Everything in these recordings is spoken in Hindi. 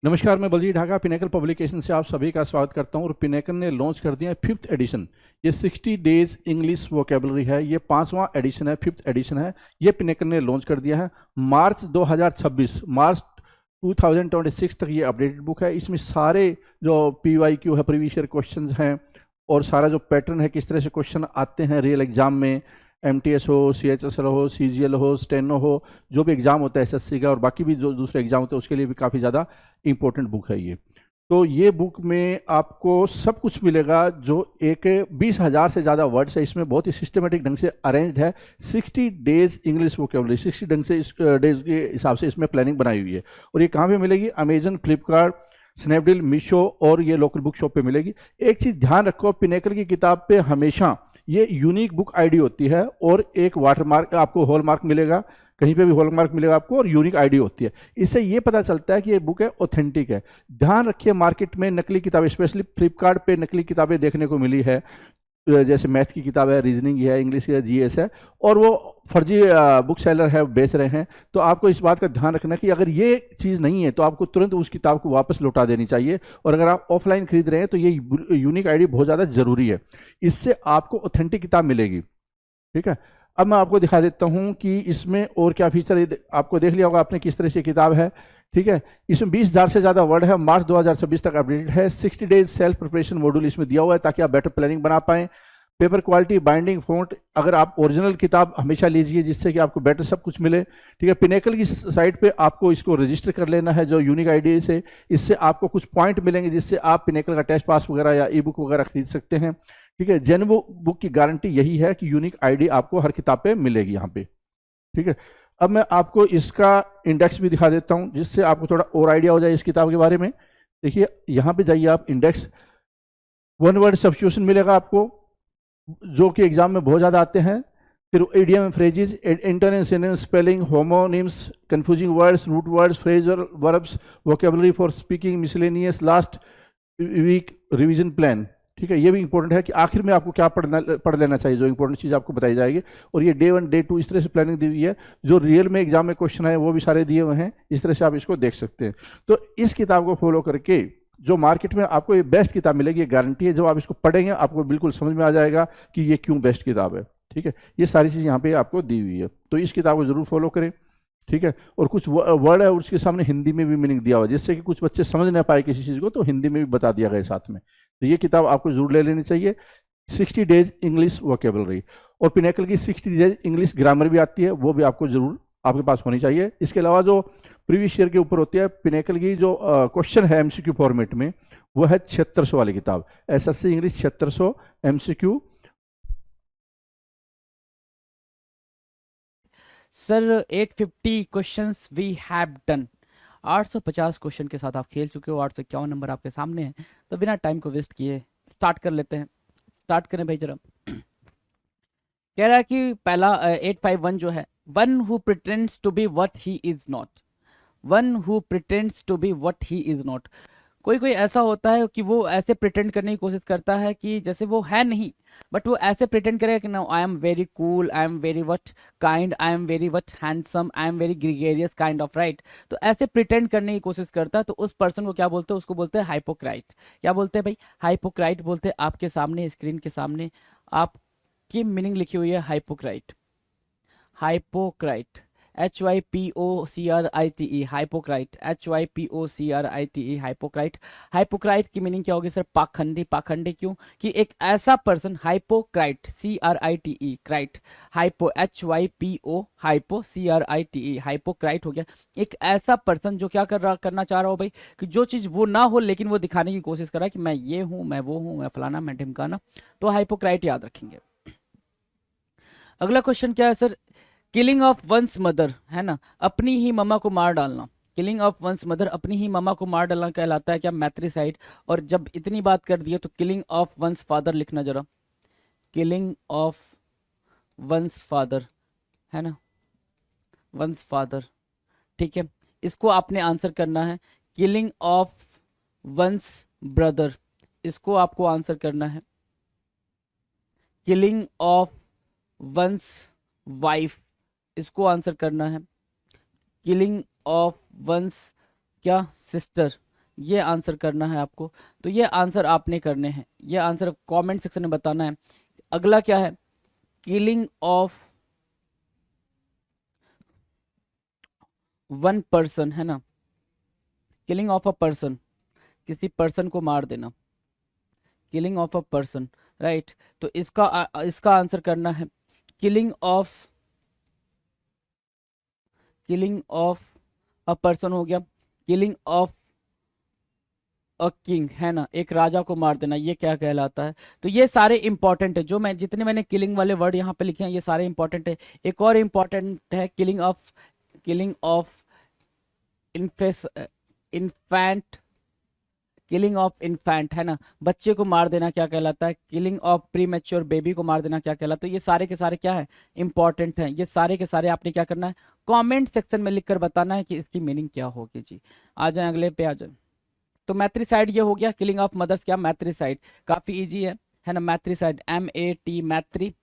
नमस्कार, मैं बलजीत ढाका पिनेकल पब्लिकेशन से आप सभी का स्वागत करता हूं। और पिनेकल ने लॉन्च कर दिया है 5th एडिशन। ये 60 डेज इंग्लिश वोकेबलरी है। ये 5वां एडिशन है, 5th एडिशन है। ये पिनेकल ने लॉन्च कर दिया है मार्च 2026 तक। ये अपडेटेड बुक है। इसमें सारे जो PYQ है, प्रीवियस ईयर क्वेश्चन हैं, और सारा जो पैटर्न है, किस तरह से क्वेश्चन आते हैं रियल एग्जाम में, MTS हो, CHSL हो, CGL हो, स्टेनो हो, जो भी एग्ज़ाम होता है SSC का और बाकी भी जो दूसरे एग्जाम होते हैं उसके लिए भी काफ़ी ज़्यादा इंपॉर्टेंट बुक है ये। तो ये बुक में आपको सब कुछ मिलेगा। जो एक 20,000 से ज़्यादा वर्ड्स है इसमें, बहुत ही सिस्टमेटिक ढंग से अरेंज्ड है। 60 डेज इंग्लिश वोकेबलरी, 60 ढंग से इस डेज के हिसाब से इसमें प्लानिंग बनाई हुई है। और ये कहाँ पे मिलेगी? अमेजन, फ्लिपकार्ट, स्नैपडील, मीशो और ये लोकल बुक शॉप पे मिलेगी। एक चीज़ ध्यान रखो, पिनेकल की किताब पे हमेशा ये यूनिक बुक आईडी होती है और एक वाटरमार्क, आपको हॉलमार्क मिलेगा, कहीं पे भी हॉलमार्क मिलेगा आपको, और यूनिक आईडी होती है। इससे ये पता चलता है कि ये बुक है ऑथेंटिक है। ध्यान रखिए, मार्केट में नकली किताबें, स्पेशली फ्लिपकार्ट पे नकली किताबें देखने को मिली है। जैसे मैथ की किताब है, रीजनिंग है, इंग्लिश है, GS है, और वो फर्जी बुक सेलर है, बेच रहे हैं। तो आपको इस बात का ध्यान रखना कि अगर ये चीज़ नहीं है तो आपको तुरंत उस किताब को वापस लौटा देनी चाहिए। और अगर आप ऑफलाइन खरीद रहे हैं तो ये यूनिक आईडी बहुत ज़्यादा ज़रूरी है। इससे आपको ऑथेंटिक किताब मिलेगी। ठीक है, अब मैं आपको दिखा देता हूँ कि इसमें और क्या फीचर, आपको देख लिया होगा आपने किस तरह से किताब है। ठीक है, इसमें 20,000 से ज़्यादा वर्ड है। मार्च 2026 तक अपडेटेड है। 60 डेज सेल्फ प्रिपरेशन मॉड्यूल इसमें दिया हुआ है ताकि आप बेटर प्लानिंग बना पाएं। पेपर क्वालिटी, बाइंडिंग, फॉन्ट, अगर आप ओरिजिनल किताब हमेशा लीजिए जिससे कि आपको बेटर सब कुछ मिले। ठीक है, पिनेकल की साइट पे आपको इसको रजिस्टर कर लेना है जो यूनिक आईडी से। इससे आपको कुछ पॉइंट मिलेंगे जिससे आप पिनेकल का टेस्ट पास वगैरह या ई बुक वगैरह खरीद सकते हैं। ठीक है, जेन्युइन बुक की गारंटी यही है कि यूनिक आईडी आपको हर किताब पे मिलेगी यहाँ पे। ठीक है, अब मैं आपको इसका इंडेक्स भी दिखा देता हूँ जिससे आपको थोड़ा और आइडिया हो जाए इस किताब के बारे में। देखिए, यहाँ पे जाइए आप, इंडेक्स, वन वर्ड सब्स्टिट्यूशन मिलेगा आपको जो कि एग्जाम में बहुत ज़्यादा आते हैं। फिर idiom, phrases, internet, synonyms, spelling, homonyms, confusing words, root words, phrasal verbs, vocabulary for speaking, miscellaneous, last week revision plan. ठीक है, ये भी इंपॉर्टेंट है कि आखिर में आपको क्या पढ़ लेना चाहिए, जो इंपॉर्टेंट चीज़ आपको बताई जाएगी। और ये डे 1, डे 2 इस तरह से प्लानिंग दी हुई है। जो रियल में एग्जाम में क्वेश्चन है वो भी सारे दिए हुए हैं। इस तरह से आप इसको देख सकते हैं। तो इस किताब को फॉलो करके जो मार्केट में आपको ये बेस्ट किताब मिलेगी, ये गारंटी है। जब आप इसको पढ़ेंगे आपको बिल्कुल समझ में आ जाएगा कि ये क्यों बेस्ट किताब है। ठीक है, ये सारी चीज़ यहाँ पे आपको दी हुई है, तो इस किताब को जरूर फॉलो करें। ठीक है, और कुछ वर्ड है उसके सामने हिंदी में भी मीनिंग दिया हुआ है जिससे कि कुछ बच्चे समझ ना पाए किसी चीज़ को, तो हिंदी में भी बता दिया गया साथ में। तो ये किताब आपको जरूर ले लेनी चाहिए, 60 डेज इंग्लिश वोकेबलरी। और पिनेकल की 60 डेज इंग्लिश ग्रामर भी आती है, वो भी आपको जरूर आपके पास होनी चाहिए। इसके अलावा जो प्रीवियस ईयर के ऊपर होती है, पिनेकल की जो क्वेश्चन है MCQ फॉर्मेट में, वो है 7600 वाली किताब, SSC English 7600 MCQ। Sir 850 questions we have done. 850 question के साथ आप खेल चुके हो। 851 नंबर आपके सामने है, तो बिना टाइम को वेस्ट किए स्टार्ट कर लेते हैं। स्टार्ट करें भाई जरा। कह रहा है कि पहला 851 जो है, one who pretends to be what he is not. One who pretends to be what he is not. कोई कोई ऐसा होता है कि वो ऐसे प्रिटेंड करने की कोशिश करता है कि जैसे वो है नहीं, बट वो ऐसे प्रिटेंड करेगा कि no, I am very cool, I am very what kind, I am very what handsome, I am very gregarious kind of, right. तो ऐसे प्रिटेंड करने की कोशिश करता है, तो उस पर्सन को क्या बोलते हैं? उसको बोलते हैं हाइपोक्राइट। क्या बोलते हैं भाई? हाइपोक्राइट बोलते हैं। आपके सामने, स्क्रीन के सामने आपकी मीनिंग लिखी हुई है, हाइपोक्राइट। हाइपोक्राइट, HYPOCRITE, हाइपोक्राइट, HYPOCRITE, हाइपोक्राइट। हाइपोक्राइट की मीनिंग क्या होगी सर? पाखंडी। पाखंडी क्यों? कि एक ऐसा person, hypocrite, CRITE, crite, hypo, HYPO, hypo, CRITE, hypocrite हो गया। एक ऐसा पर्सन जो क्या करना चाह रहा हो भाई, कि जो चीज वो ना हो लेकिन वो दिखाने की कोशिश कर रहा है कि मैं ये हूं, मैं वो हूं, मैं फलाना, मैं ढिमकाना। तो हाइपोक्राइट याद रखेंगे। अगला क्वेश्चन क्या है sir? Killing of one's mother, है ना, अपनी ही मम्मा को मार डालना। किलिंग ऑफ वंस मदर, अपनी ही मम्मा को मार डालना कहलाता है क्या? मैट्रिसाइड। और जब इतनी बात कर दी है तो किलिंग ऑफ वंस फादर लिखना जरा। किलिंग ऑफ वंस फादर, है ना, वंस फादर। ठीक है, इसको आपने आंसर करना है। किलिंग ऑफ वंस ब्रदर, इसको आपको आंसर करना है। किलिंग ऑफ वंस वाइफ, इसको आंसर करना है। किलिंग ऑफ वंस क्या? सिस्टर, ये आंसर करना है आपको। तो ये आंसर आपने करने हैं, ये आंसर कमेंट सेक्शन में बताना है। अगला क्या है, किलिंग ऑफ वन पर्सन, है ना, किलिंग ऑफ अ पर्सन, किसी पर्सन को मार देना, killing of a person, right. तो इसका आंसर करना है किलिंग ऑफ अ पर्सन हो गया, किलिंग ऑफ अ किंग, है ना, एक राजा को मार देना, ये क्या कहलाता है। तो ये सारे इंपॉर्टेंट है, जो मैं जितने मैंने किलिंग वाले वर्ड यहाँ पे लिखे हैं ये सारे इंपॉर्टेंट है। एक और इंपॉर्टेंट है killing of infants infant, killing of infant, है ना, बच्चे को मार देना क्या कहलाता है। Killing of premature baby को मार देना क्या कहलाता है। ये सारे के सारे क्या है, इंपॉर्टेंट हैं। ये सारे के सारे आपने क्या करना है, कमेंट सेक्शन में लिखकर बताना है कि इसकी मीनिंग क्या होगी जी। आ जाए अगले पे, आ जाए। तो मैत्रिसाइड ये हो गया, किलिंग ऑफ मदर्स क्या, मैत्रिसाइड, काफी इजी है ना। मैत्रिसाइड, MAT, मैत्री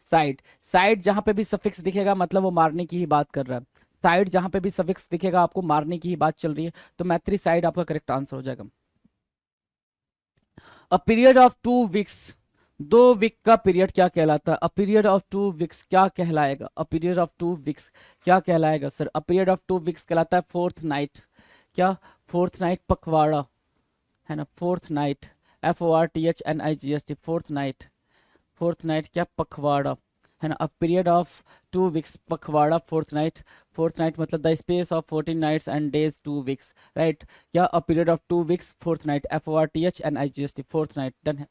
साइड, साइड जहां पे भी सफिक्स दिखेगा मतलब वो मारने की ही बात कर रहा है। साइड जहां पे भी सफिक्स दिखेगा आपको मारने की ही बात चल रही है, तो मैत्रिसाइड आपका करेक्ट आंसर हो जाएगा। A period of 2 weeks, 2 week का पीरियड क्या कहलाता है। अ पीरियड ऑफ 2 वीक्स क्या कहलाएगा, अ पीरियड ऑफ 2 वीक्स क्या कहलाएगा sir. A period of 2 weeks कहलाता है फोर्थ नाइट, क्या, फोर्थ नाइट पखवाड़ा, है ना, fortnight, FORTHNIGST, fortnight, fortnight क्या, पखवाड़ा, है ना। अ पीरियड ऑफ 2 वीक्स, पखवाड़ा, फोर्थ नाइट, फोर्थ नाइट मतलब the space of 14 nights and days 2 weeks, right. क्या, a period of 2 weeks, fortnight, FORTHNIGST, fortnight, done है।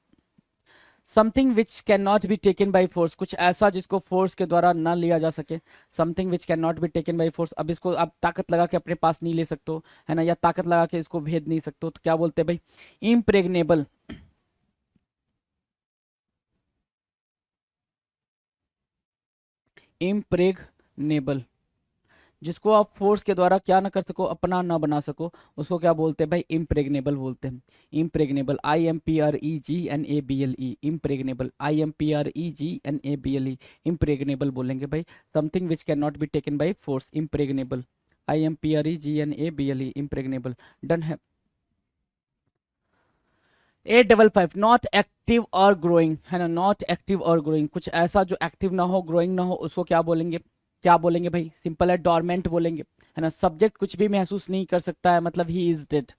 Something which can not be taken by force, कुछ ऐसा जिसको फोर्स के द्वारा ना लिया जा सके। Something which can not be taken by force, अब इसको आप ताकत लगा के अपने पास नहीं ले सकते हो, है ना, या ताकत लगा के इसको भेद नहीं सकते हो, तो क्या बोलते हैं भाई, इम्प्रेग्नेबल, इम्प्रेग्नेबल, जिसको आप फोर्स के द्वारा क्या ना कर सको, अपना ना बना सको, उसको क्या बोलते हैं भाई, इम्प्रेग्नेबल बोलते हैं। Impregnable, IMPREGNABLE, impregnable, IMPREGNABLE, impregnable बोलेंगे भाई। Something which can not be taken by force, impregnable, IMPREGNABLE, impregnable, done है। 855, नॉट एक्टिव और ग्रोइंग, है ना, नॉट एक्टिव और ग्रोइंग, कुछ ऐसा जो एक्टिव ना हो, ग्रोइंग ना हो, उसको क्या बोलेंगे, क्या बोलेंगे भाई, सिंपल है, डॉर्मेंट बोलेंगे, है ना। सब्जेक्ट कुछ भी महसूस नहीं कर सकता है, मतलब he is dead,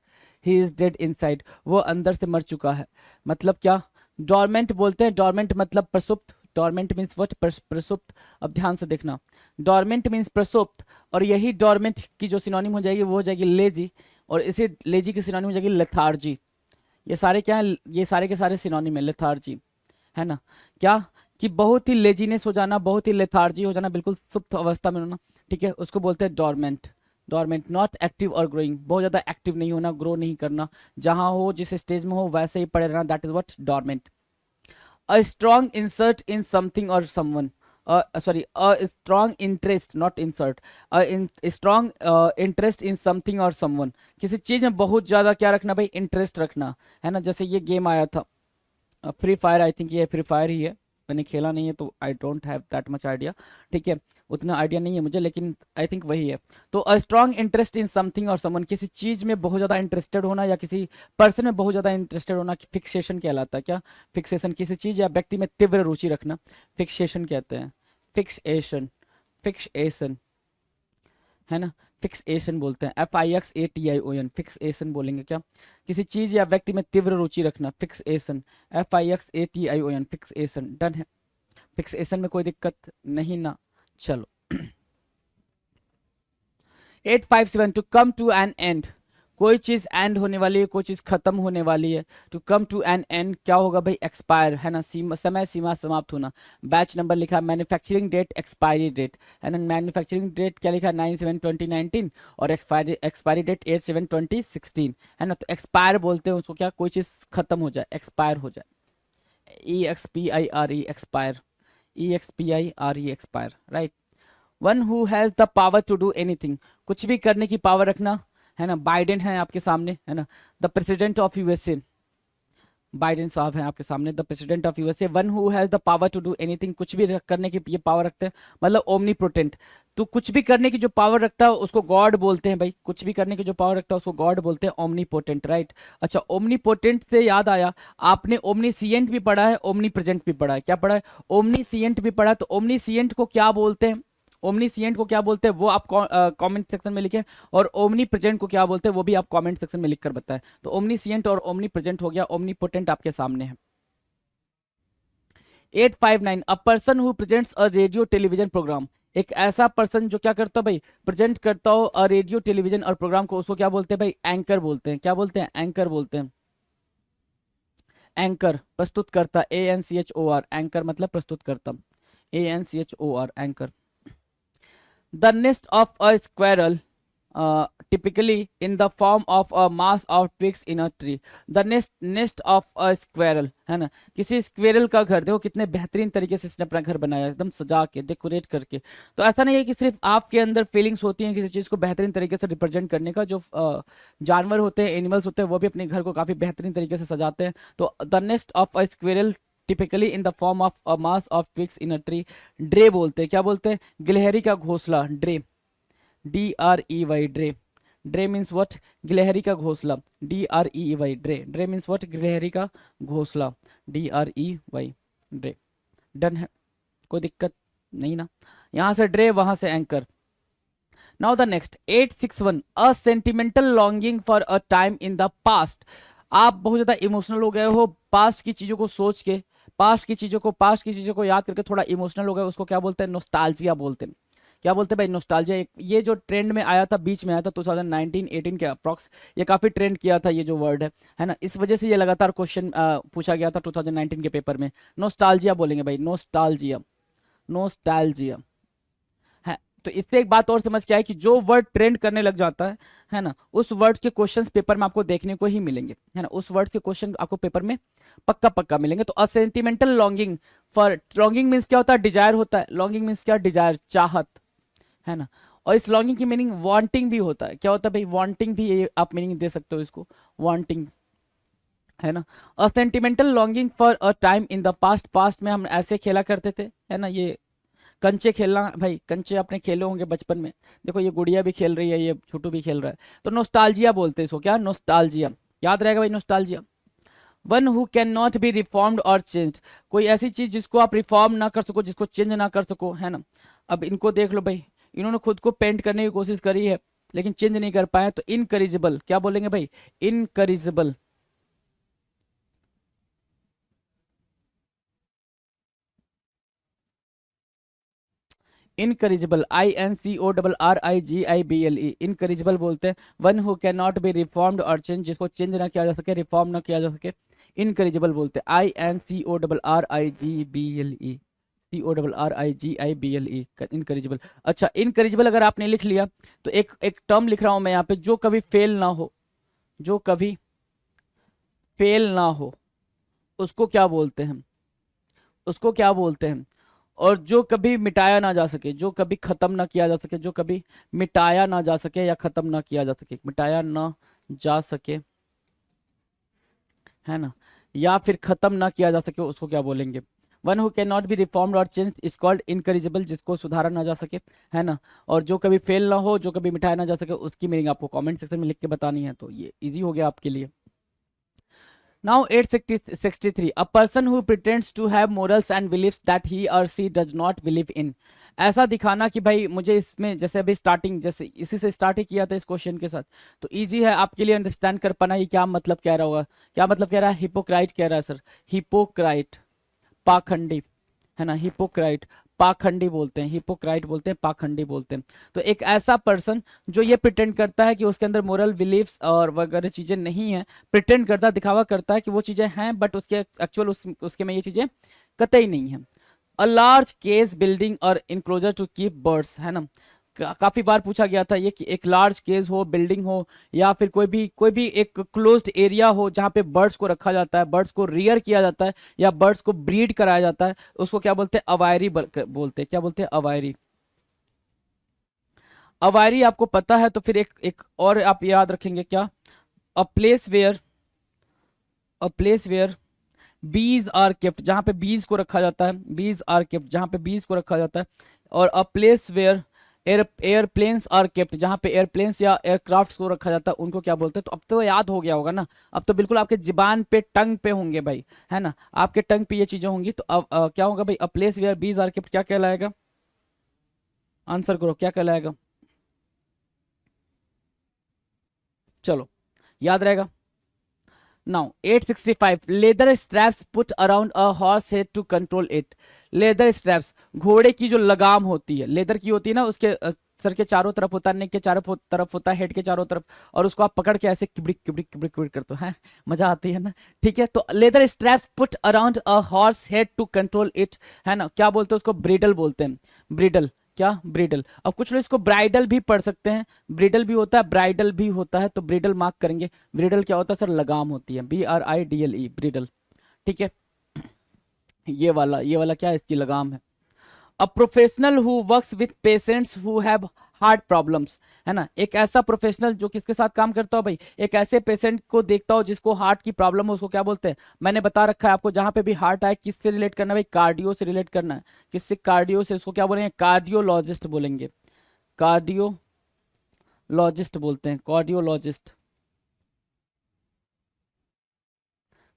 he is dead inside, वो अंदर से मर चुका है, मतलब क्या, डॉर्मेंट बोलते हैं। डॉर्मेंट मतलब प्रसुप्त, डॉर्मेंट मीन्स व्हाट, प्रसुप्त। अब ध्यान से देखना, डॉर्मेंट मीन्स प्रसुप्त, और यही डॉर्मेंट की जो सिनोनिम हो जाएगी वो हो जाएगी लेजी, और इसे लेजी की सिनोनिम हो जाएगी लेथार्जी। ये सारे क्या है, ये सारे के सारे सिनोनिम है, लेथार्जी, है ना, क्या, कि बहुत ही लेजीनेस हो जाना, बहुत ही लेथार्जी हो जाना, बिल्कुल सुप्त अवस्था में होना, ठीक है, उसको बोलते हैं डॉर्मेंट। डॉर्मेंट, नॉट एक्टिव और ग्रोइंग, बहुत ज़्यादा एक्टिव नहीं होना, ग्रो नहीं करना, जहाँ हो जिस स्टेज में हो वैसे ही पड़े रहना, that is what, dormant. A strong insert in something और someone, sorry, a strong interest, not insert, strong interest in something और समवन, किसी चीज़ में बहुत ज़्यादा क्या रखना भाई, इंटरेस्ट रखना, है ना। जैसे ये गेम आया था फ्री फायर, आई थिंक ये फ्री फायर ही है, मैंने खेला नहीं है तो I don't have that much idea, ठीक है, उतना आइडिया नहीं है मुझे, लेकिन आई थिंक वही है। तो अ स्ट्रॉन्ग इंटरेस्ट इन समथिंग और समवन, किसी चीज़ में बहुत ज़्यादा इंटरेस्टेड होना या किसी पर्सन में बहुत ज़्यादा इंटरेस्टेड होना, फिक्सेशन कहलाता है, क्या, फिक्सेशन, किसी चीज़ या व्यक्ति में तीव्र रुचि रखना, फिक्सेशन कहते हैं, फिक्सेशन, फिक्सेशन, है ना, फिक्सेशन बोलते हैं, FIXATION, फिक्सेशन बोलेंगे क्या, किसी चीज या व्यक्ति में तीव्र रुचि रखना, फिक्सेशन, FIXATION, फिक्सेशन, डन है। फिक्सेशन में कोई दिक्कत नहीं ना, चलो। 857, to come to an end, कोई चीज एंड होने वाली है, कोई चीज खत्म होने वाली है, to come to an end क्या होगा भाई, एक्सपायर, है ना, समय सीमा समाप्त होना। बैच नंबर लिखा, मैन्युफैक्चरिंग डेट, एक्सपायरी डेट, है ना, मैन्युफैक्चरिंग डेट क्या लिखा, 9/7/2019, और एक्सपायरी डेट 8/7/2016, है ना। तो एक्सपायर बोलते हैं उसको, क्या, कोई चीज खत्म हो जाए, एक्सपायर हो जाए, EXPIRE, expire, EXPIRE, expire, right. One who has the power to do anything, कुछ भी करने की पावर रखना, है ना। बाइडेन है आपके सामने, है ना, the president of USA, Biden साहब हैं आपके सामने, the president of USA, one who has the power to do anything, कुछ भी करने की ये पावर रखते हैं, मतलब ओमनीपोटेंट। तो कुछ भी करने की जो पावर रखता है उसको गॉड बोलते हैं भाई, कुछ भी करने की जो पावर रखता है उसको गॉड बोलते हैं, ओमनीपोटेंट, राइट। अच्छा, ओमनीपोटेंट से याद आया, आपने ओमनीसिएंट भी पढ़ा है, ओमनी प्रेजेंट भी पढ़ा है, क्या पढ़ा है, ओमनीसिएंट भी पढ़ा है। तो ओमनीसिएंट को क्या बोलते हैं, ओमनीसिएंट को क्या बोलते हैं वो आप कमेंट सेक्शन में लिखें, और ओमनी प्रेजेंट को क्या बोलते हैं वो भी आप कमेंट सेक्शन में लिखकर बताएं। तो ओमनीसिएंट और ओमनी प्रेजेंट हो गया, ओमनीपोटेंट आपके सामने है। 859, a person who presents a radio television programme, एक ऐसा पर्सन जो क्या करता है भाई, प्रेजेंट करता हो अ रेडियो टेलीविजन और प्रोग्राम को, उसको क्या बोलते हैं भाई, एंकर बोलते हैं, क्या बोलते हैं, एंकर बोलते हैं। एंकर प्रस्तुत करता, ANCHOR, एंकर मतलब प्रस्तुत करता, ANCHOR, anchor. The nest of a squirrel, typically in the form of a mass of twigs in a tree. The nest of a squirrel, है ना, किसी स्क्वेरल का घर, देखो कितने बेहतरीन तरीके से इसने अपना घर बनाया, एकदम सजा के, डेकोरेट करके। तो ऐसा नहीं है कि सिर्फ आपके अंदर फीलिंग्स होती हैं किसी चीज़ को बेहतरीन तरीके से रिप्रेजेंट करने का, जो जानवर होते हैं, एनिमल्स होते हैं, वो भी अपने घर को काफ़ी बेहतरीन तरीके से सजाते हैं। तो the nest of a squirrel typically in the form of a mass of twigs in a tree, drey बोलते हैं, क्या बोलते हैं, गिलहरी का घोंसला, drey, DREY, drey. Drey means what, गिलहरी का घोंसला, DREY, drey. Drey means what, गिलहरी का घोंसला, DREY, ड्रे। डन है, कोई दिक्कत नहीं ना, यहां से ड्रे, वहां से anchor. Now the next 861, a sentimental longing for a time in the past. आप बहुत ज्यादा इमोशनल हो गए हो पास्ट की चीजों को सोच के, पास्ट की चीजों को याद करके थोड़ा इमोशनल हो गए, उसको क्या बोलते हैं, नोस्टाल्जिया बोलते हैं। क्या बोलते हैं भाई, नोस्टाल्जिया। ये जो ट्रेंड में आया था, बीच में आया था 2019-18 के अप्रॉक्स, ये काफी ट्रेंड किया था ये जो वर्ड है ना, इस वजह से ये लगातार क्वेश्चन पूछा गया था 2019 के पेपर में। नोस्टाल्जिया बोलेंगे भाई, नोस्टाल्जिया, नोस्टाल्जिया है। तो इससे एक बात और समझ के आए कि जो वर्ड ट्रेंड करने लग जाता है ना, उस वर्ड के क्वेश्चंस पेपर में आपको देखने को ही मिलेंगे, है ना, उस वर्ड के क्वेश्चन आपको पेपर में पक्का पक्का मिलेंगे। तो a sentimental longing for, longing means क्या होता है, डिजायर होता है, लॉन्गिंग मीन्स क्या, डिजायर, चाहत, है ना। और इस लॉन्गिंग की मीनिंग वांटिंग भी होता है, क्या होता है भाई, वांटिंग भी, ये आप मीनिंग दे सकते हो इसको, वांटिंग, है ना। A sentimental longing for a time in the past, past में हम ऐसे खेला करते थे, है ना, ये कंचे खेलना भाई, कंचे आपने खेले होंगे बचपन में, देखो ये गुड़िया भी खेल रही है, ये छोटू भी खेल रहा है। तो नोस्टाल्जिया बोलते हैं इसको, क्या, नोस्टाल्जिया, याद रहेगा भाई, nostalgia. One who can not B reformed और चेंज्ड, कोई ऐसी चीज जिसको आप रिफॉर्म ना कर सको, जिसको चेंज ना कर सको, है ना। अब इनको देख लो भाई, इन्होंने खुद को पेंट करने की कोशिश करी है लेकिन चेंज नहीं कर पाए, तो इनकरिजिबल, क्या बोलेंगे भाई, इनकरिजिबल, इनकरिजिबल, INCORRIGIBLE, इनकरिजिबल बोलते हैं। One who can not B reformed और चेंज, जिसको चेंज ना किया जा सके, रिफॉर्म ना किया जा सके, इनकरिजिबल बोलते हैं, INCORRIGBLE, CORRIGIBLE, इनकरिजिबल। अच्छा, इनकरिजिबल अगर आपने लिख लिया तो एक एक टर्म लिख रहा हूं मैं यहाँ पे, जो कभी फेल ना हो, जो कभी फेल ना हो, उसको क्या बोलते हैं, उसको क्या बोलते हैं। और जो कभी मिटाया ना जा सके, जो कभी खत्म ना किया जा सके, जो कभी मिटाया ना जा सके या खत्म ना किया जा सके, मिटाया ना जा सके, है ना, या फिर खत्म ना किया जा सके, उसको क्या बोलेंगे। One who can not B reformed और चेंज इज कॉल्ड इनकरिजिबल, जिसको सुधारा ना जा सके, है ना। और जो कभी फेल ना हो, जो कभी मिटाया ना जा सके, उसकी मीनिंग आपको कमेंट सेक्शन में लिख के बतानी है, तो ये इजी हो गया आपके लिए। Now 863, a person who pretends to have morals and beliefs that he or she does not believe in, ऐसा दिखाना कि भाई मुझे इसमें, जैसे अभी स्टार्टिंग, जैसे इसी से स्टार्ट ही किया था इस क्वेश्चन के साथ, तो इजी है आपके लिए अंडरस्टैंड कर पाना ये क्या मतलब कह रहा होगा, क्या मतलब कह रहा है, हिपोक्राइट कह रहा है सर, हिपोक्राइट, पाखंडी, है ना, हिपोक्राइट, पाखंडी बोलते हैं, हिपोक्राइट बोलते हैं, पाखंडी बोलते हैं। तो एक ऐसा पर्सन जो ये प्रिटेंड करता है कि उसके अंदर मोरल बिलीफ्स और वगैरह चीजें नहीं है, प्रिटेंड करता है, दिखावा करता है कि वो चीजें हैं, बट उसके एक्चुअल उसके में ये चीजें कतई नहीं है। अ लार्ज केज बिल्डिंग और इनक्लोजर टू कीप बर्ड्स, है ना, काफी बार पूछा गया था ये, कि एक लार्ज केज हो, बिल्डिंग हो, या फिर कोई भी एक क्लोज्ड एरिया हो जहाँ पे बर्ड्स को रखा जाता है, बर्ड्स को रियर किया जाता है, या बर्ड्स को ब्रीड कराया जाता है, उसको क्या बोलते हैं, अवायरी बोलते हैं, क्या बोलते हैं, अवायरी। अवायरी आपको पता है तो फिर एक एक और आप याद रखेंगे, क्या, a place where a place where bees are kept, जहाँ पे बीज को रखा जाता है, बीज आर केप्ट, जहाँ पे बीज को रखा जाता है। और a place where airplanes are kept, जहाँ पे एयरप्लेन्स या एयरक्राफ्ट को रखा जाता है, उनको क्या बोलते हैं? तो अब तो याद हो गया होगा ना, अब तो बिल्कुल आपके जिबान पे, टंग पे होंगे भाई, है ना, आपके टंग पे ये चीजें होंगी। तो अब क्या होगा भाई? अ place where bees are kept क्या कहलाएगा? आंसर करो, क्या कहलाएगा? चलो याद रहेगा। Now 865 leather straps put around a horse head to control it. Leather straps, घोड़े की जो लगाम होती है, लेदर की होती है ना, उसके सर के चारों तरफ होता है, नेक के चारों तरफ होता है, हेड के चारों तरफ, और उसको आप पकड़ के ऐसे किबड़िक किबड़िक किबड़िक किबड़िक करते हो, हैं मजा आती है ना। ठीक है, तो leather straps put around a horse head to control it, है ना, क्या बोलते हैं उसको? ब्रिडल बोलते हैं, ब्रिडल, क्या? ब्रिडल। अब कुछ लोग इसको ब्राइडल भी पढ़ सकते हैं, ब्रिडल भी होता है, ब्राइडल भी होता है, तो ब्रिडल मार्क करेंगे। ब्रिडल क्या होता है सर? लगाम होती है, BRIDLE, ब्रिडल। ठीक है, ये वाला क्या है? इसकी लगाम है। A professional who works with patients who have heart problems, है ना, एक ऐसा प्रोफेशनल जो किसके साथ काम करता हो भाई? एक ऐसे पेशेंट को देखता हो जिसको हार्ट की प्रॉब्लम हो, उसको क्या बोलते हैं? मैंने बता रखा है आपको, जहां पे भी हार्ट आए किससे रिलेट करना है भाई? कार्डियो से रिलेट करना है। किससे? कार्डियो से। उसको क्या बोलेंगे? कार्डियोलॉजिस्ट बोलेंगे, कार्डियोलॉजिस्ट बोलते हैं, कार्डियोलॉजिस्ट,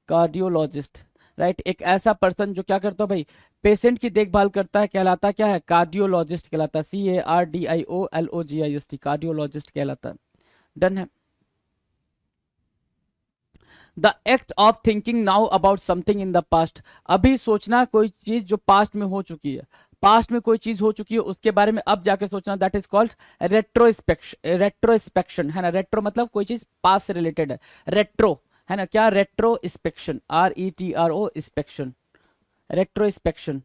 कार्डियोलॉजिस्ट। राइट, एक ऐसा पर्सन जो क्या करता है भाई? पेशेंट की देखभाल करता है, कहलाता क्या है? कार्डियोलॉजिस्ट कहलाता है, CARDIOLOGIST, कार्डियोलॉजिस्ट कहलाता है। डन है। The act of thinking now about something in the past, अभी सोचना कोई चीज जो पास्ट में हो चुकी है, पास्ट में कोई चीज हो चुकी है उसके बारे में अब जाके सोचना, that is called retrospection, retrospection, है ना। रेट्रो मतलब कोई चीज पास्ट से रिलेटेड है, रेट्रो, है ना, क्या? रेट्रोस्पेक्शन, RETRO स्पेक्शन, रेट्रोस्पेक्शन,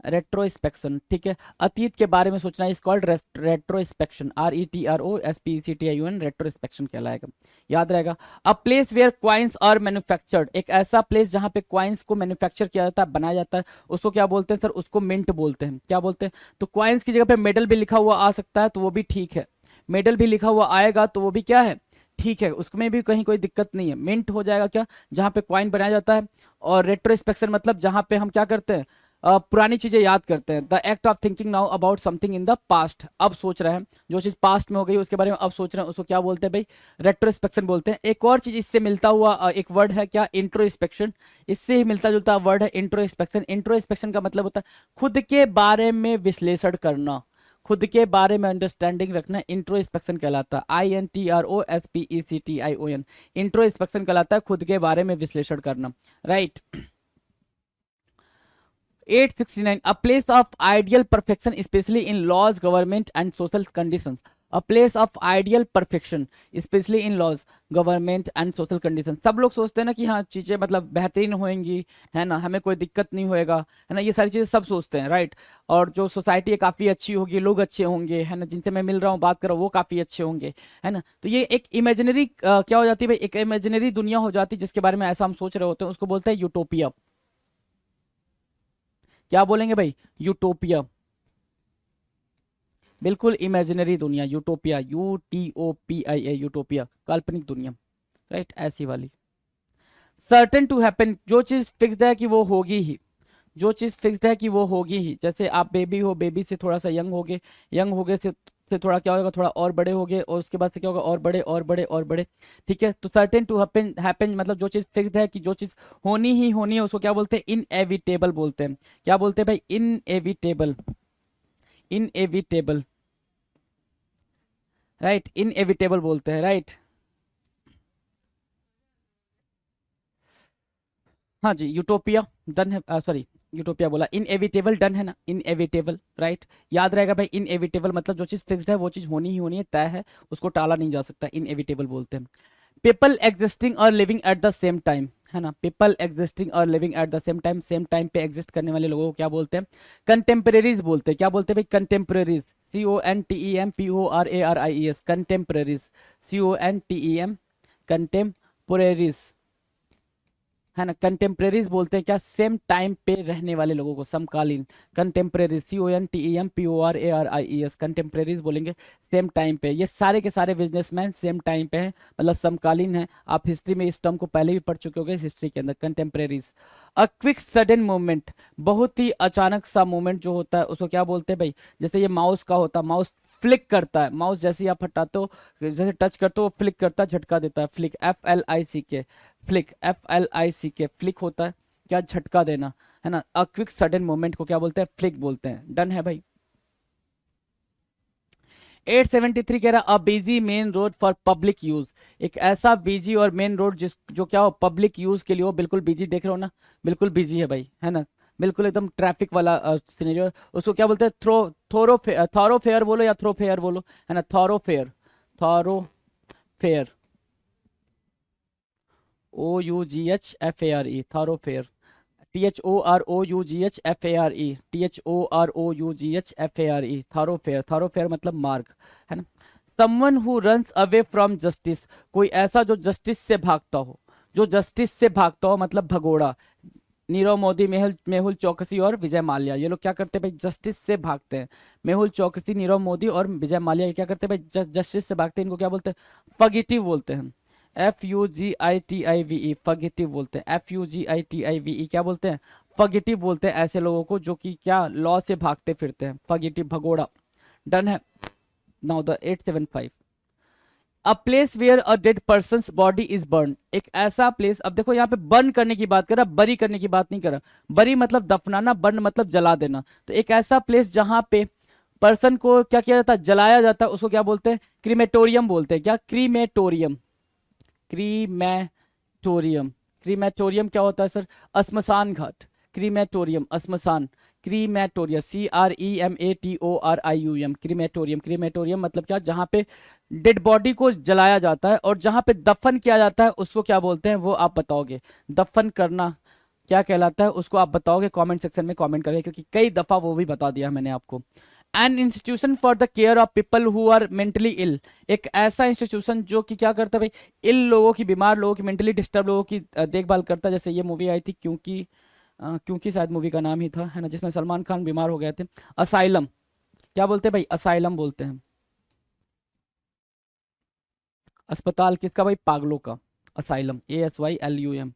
रेट्रोस्पेक्शन। ठीक है, अतीत के बारे में सोचना is called retrospection, RETROSPECTION, retrospection कहलाएगा। याद रहेगा। A place where coins are manufactured, एक ऐसा प्लेस जहां पे क्वाइंस को मैन्युफैक्चर किया जाता है, बनाया जाता है, उसको क्या बोलते हैं सर? उसको मिंट बोलते हैं। क्या बोलते हैं? तो क्वाइंस की जगह पे मेडल भी लिखा हुआ आ सकता है, तो वो भी ठीक है। मेडल भी लिखा हुआ आएगा तो वो भी क्या है? ठीक है, उसमें भी कहीं कोई दिक्कत नहीं है। मिंट हो जाएगा क्या? जहां पे क्वाइन बनाया जाता है। और रेट्रोस्पेक्शन मतलब जहां पे हम क्या करते हैं? पुरानी चीजें याद करते हैं। The act of thinking now about something in the past, अब सोच रहे हैं जो चीज पास्ट में हो गई उसके बारे में अब सोच रहे हैं, उसको क्या बोलते हैं भाई? रेट्रोस्पेक्शन बोलते हैं। एक और चीज इससे मिलता हुआ एक वर्ड है, क्या? इंट्रोस्पेक्शन। इससे ही मिलता जुलता वर्ड है इंट्रोस्पेक्शन। इंट्रोस्पेक्शन का मतलब होता है खुद के बारे में विश्लेषण करना, खुद के बारे में अंडरस्टैंडिंग रखना, इंट्रोस्पेक्शन कहलाता है। INTROSPECTION, इंट्रोस्पेक्शन कहलाता है खुद के बारे में विश्लेषण करना। Right. 869 a place of ideal perfection especially in laws government and social conditions, a place of ideal perfection especially in laws government and social condition. सब लोग सोचते हैं ना कि हाँ चीजें मतलब बेहतरीन होंगी, है ना, हमें कोई दिक्कत नहीं होएगा, है ना, ये सारी चीजें सब सोचते हैं। राइट। और जो सोसाइटी है काफी अच्छी होगी, लोग अच्छे होंगे, है ना, जिनसे मैं मिल रहा हूँ बात कर रहा हूँ वो काफी अच्छे होंगे, है ना। तो ये एक इमेजिनरी क्या हो जाती है भाई? एक इमेजिनरी दुनिया हो जाती है जिसके बारे में ऐसा हम सोच रहे होते हैं, उसको बोलते हैं यूटोपिया। क्या बोलेंगे भाई? यूटोपिया। बिल्कुल इमेजिनरी दुनिया, यूटोपिया, UTOPIA, यूटोपिया, काल्पनिक दुनिया। राइट, ऐसी वाली। सर्टेन टू हैपन, जो चीज फिक्स्ड है कि वो होगी ही, जो चीज फिक्स्ड है कि वो होगी ही। जैसे आप बेबी हो, बेबी से थोड़ा सा यंग हो गए, यंग हो गए से थोड़ा क्या होगा? थोड़ा और बड़े हो गए, और उसके बाद से क्या होगा? और बड़े और बड़े और बड़े। ठीक है, तो सर्टेन टू हैपन, हैपन मतलब जो चीज फिक्स्ड है कि जो चीज होनी ही होनी है, उसको क्या बोलते हैं? इनएविटेबल बोलते हैं। क्या बोलते हैं भाई? Inevitable, inevitable. राइट, इनएविटेबल बोलते हैं। राइट। हाँ जी, यूटोपिया डन है, सॉरी यूटोपिया बोला, इनएविटेबल डन है ना, इनएविटेबल। राइट, याद रहेगा भाई, इनएविटेबल मतलब जो चीज फिक्स्ड है वो चीज होनी ही होनी है, तय है, उसको टाला नहीं जा सकता, इनएविटेबल बोलते हैं। पीपल एग्जिस्टिंग और living at the same time, है ना, पीपल एग्जिस्टिंग और living at the same time पे एग्जिस्ट करने वाले लोगों को क्या बोलते हैं? कंटेम्परेरीज बोलते हैं। क्या बोलते हैं भाई? कंटेम्परेरीज, CONTEMPORARIES, कंटेम्परेरीज, CONTEM, कंटेम्पोरेरीज। है ना। कंटेम्प्रेरीज बोलते हैं क्या, सेम टाइम पे रहने वाले लोगों को, समकालीन। कंटेम्प्रेरीज, CONTEMPORARIES, कंटेम्प्रेरीज बोलेंगे सेम टाइम पे। ये सारे के सारे बिजनेसमैन सेम टाइम पे हैं, मतलब समकालीन हैं। आप हिस्ट्री में इस टर्म को पहले भी पढ़ चुके होंगे हिस्ट्री के अंदर, contemporaries. A quick sudden movement, बहुत ही अचानक सा मूवमेंट जो होता है उसको क्या बोलते हैं भाई, जैसे ये माउस का होता है, माउस फ्लिक करता है, माउस जैसे ही आप हटाते हो, जैसे टच करते हो वो फ्लिक करता है, झटका देता है, flick, FLICK, flick, FLICK, flick होता है क्या, झटका देना, है ना। अ क्विक सडन मूवमेंट को क्या बोलते हैं, फ्लिक बोलते हैं। डन है भाई। 873 कह रहा a busy main road for public use, एक ऐसा बिजी और मेन रोड जिस जो क्या हो पब्लिक यूज के लिए हो, बिल्कुल बिजी, देख रहे हो ना, बिल्कुल बिजी है भाई, है ना, बिल्कुल एकदम ट्रैफिक वाला सिनेरियो। उसको क्या बोलते हैं, थॉरोफेयर बोलो या थ्रोफेयर बोलो, है ना, थॉरोफेयर, थॉरोफेयर, OUGHFARE, थॉरोफेयर, THOROUGHFARE, THOROUGHFARE, थॉरोफेयर, थॉरोफेयर मतलब मार्ग, है ना। Someone who runs away from justice, कोई ऐसा जो जस्टिस से भागता हो, जो जस्टिस से भागता हो मतलब भगोड़ा। नीरव मोदी, मेहुल मेहुल चौकसी और विजय माल्या, ये लोग क्या करते हैं भाई, जस्टिस से भागते हैं। मेहुल चौकसी, नीरव मोदी और विजय माल्या ये क्या करते हैं भाई, जस्टिस से भागते हैं, इनको क्या बोलते हैं, फगिटिव बोलते हैं। FUGITIVE, फगिटिव बोलते हैं, FUGITIVE क्या बोलते हैं, फगिटिव बोलते हैं ऐसे लोगों को जो कि क्या लॉ से भागते फिरते हैं, फगिटिव, भगोड़ा। डन है। Now the 875, a place where a dead person body is burn, एक ऐसा प्लेस, अब देखो यहाँ पे बर्न करने की बात कर रहा, बरी करने की बात नहीं कर रहा। बरी मतलब दफनाना, बर्न मतलब जला देना। तो एक ऐसा प्लेस जहां पे पर्सन को क्या किया जाता है, जलाया जाता है, उसको क्या बोलते हैं, क्रीमेटोरियम बोलते हैं। क्या, क्रीमेटोरियम, क्रीमेटोरियम, क्रीमेटोरियम क्या होता है सर, श्मशान घाट, क्रीमेटोरियम, श्मशान, क्रीमेटोरियम, CREMATORIUM, क्रीमेटोरियम, क्रीमेटोरियम मतलब क्या, जहां पे डेड बॉडी को जलाया जाता है और जहां पे दफन किया जाता है उसको क्या बोलते हैं, वो आप बताओगे। दफन करना क्या कहलाता है, उसको आप बताओगे कमेंट सेक्शन में कमेंट करके, क्योंकि कई दफा वो भी बता दिया मैंने आपको। An institution for the care of people who are mentally ill, एक ऐसा इंस्टीट्यूशन जो कि क्या करता है भाई, इल लोगों की, बीमार लोगों की, मेंटली डिस्टर्ब लोगों की देखभाल करता है। जैसे ये मूवी आई थी क्योंकि, क्योंकि शायद मूवी का नाम ही था, है ना, जिसमें सलमान खान बीमार हो गए थे। असाइलम, क्या बोलते हैं भाई, असाइलम बोलते हैं। अस्पताल किसका भाई, पागलों का, asylum, ASYLUM।